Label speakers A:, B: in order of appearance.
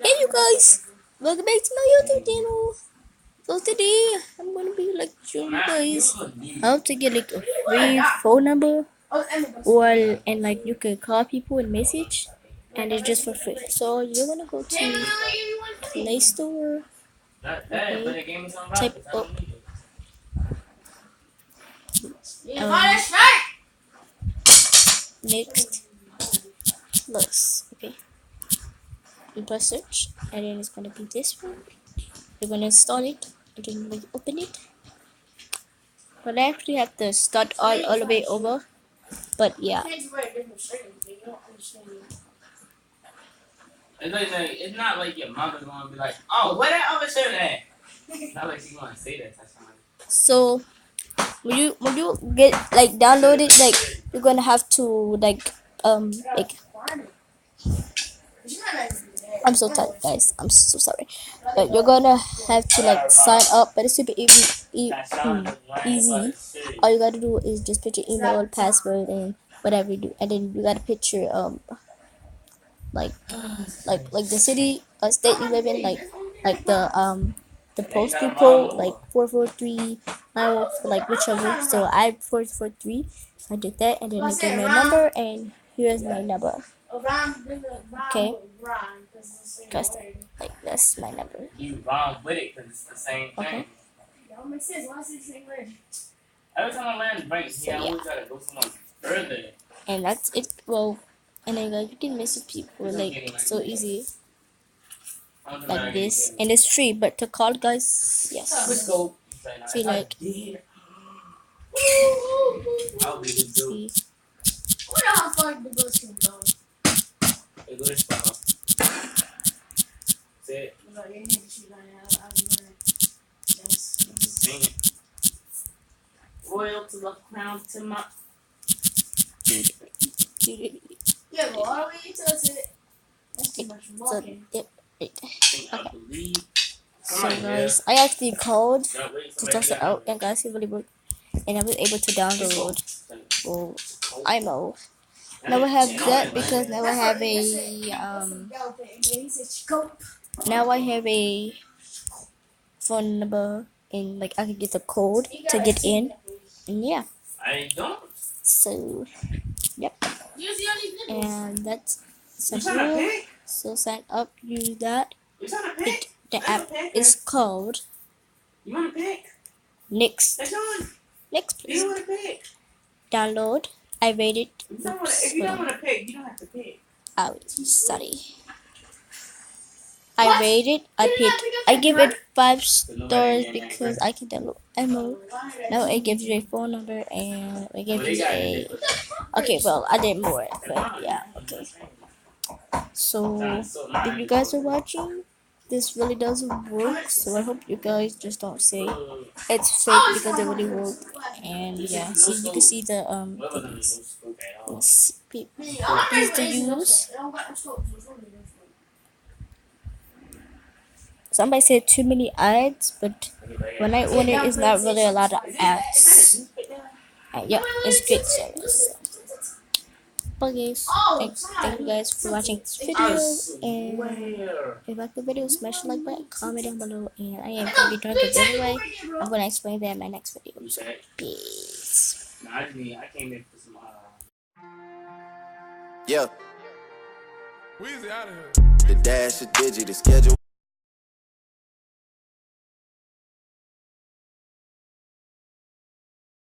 A: Hey you guys, welcome back to my YouTube channel. So today I'm gonna be like showing you guys how to get like a free phone number or and like you can call people and message and it's just for free. So you're gonna go to Play Store, okay, type up Next Plus, okay. You press search and then it's gonna be this one. You're gonna install it and then like open it. But I actually have to start all the way over. But yeah.
B: It's not like your mother's gonna be like, oh, where that other shirt at? Not like she's gonna say that to somebody.
A: So when you get like download it, like you're gonna have to like I'm so tired guys, I'm so sorry, but you're gonna have to like sign up, but it's super easy. All you gotta do is just put your email, password, and whatever you do, and then you gotta put your like the city state you live in, like the postal code, like 443 like whichever. So I 443. I did that, and then I gave me a number, and here's my number. Okay, cause like that's my number.
B: You wrong with it because it's the same thing.
A: Okay.
B: Every time I land breaks,
A: So,
B: I always gotta go somewhere further.
A: And that's it. Well, and then like you can message people like so easy like this, and it's free. But to call guys, yes.
B: Let's go.
A: See like.
B: I'll be the dude.
A: See.
C: Where how far the bus can go?
B: It goes to Say it. Sing it. Royal to the crown to my.
C: Yeah, but all the way to it. That's too much walking.
B: I believe.
A: So guys, I actually called to test it out, and guys, it really worked, and I was able to download IMO. Now I have that because now I have a phone number, and like I can get the code to get in, and yeah.
B: I don't.
A: So yep, and that's simple. So sign up, use that. The app is called
B: You want to pick?
A: Next
B: You
A: Plus.
B: want to pick?
A: Download. I rate it.
B: If you don't want to pick, you don't have to pick.
A: Out. Sorry. I rate it. I give it 5 stars because I can download ammo. Now it gives you a phone number, and it gives you a. Okay, well I did more, but yeah. Okay. So if you guys are watching, this really doesn't work, so I hope you guys just don't say it's fake because it really worked. And yeah, see, you can see the things to use. Somebody said too many ads, but when I own it, it's not really a lot of ads. Yeah, it's great service. But guys, thank you guys for watching this video, and if you like the video, smash the like button, comment down below, and I am going to be doing a giveaway. I'm going to explain that in my next video. So, peace.
B: I came in for some.
D: Yeah. The dash, the digit, the schedule.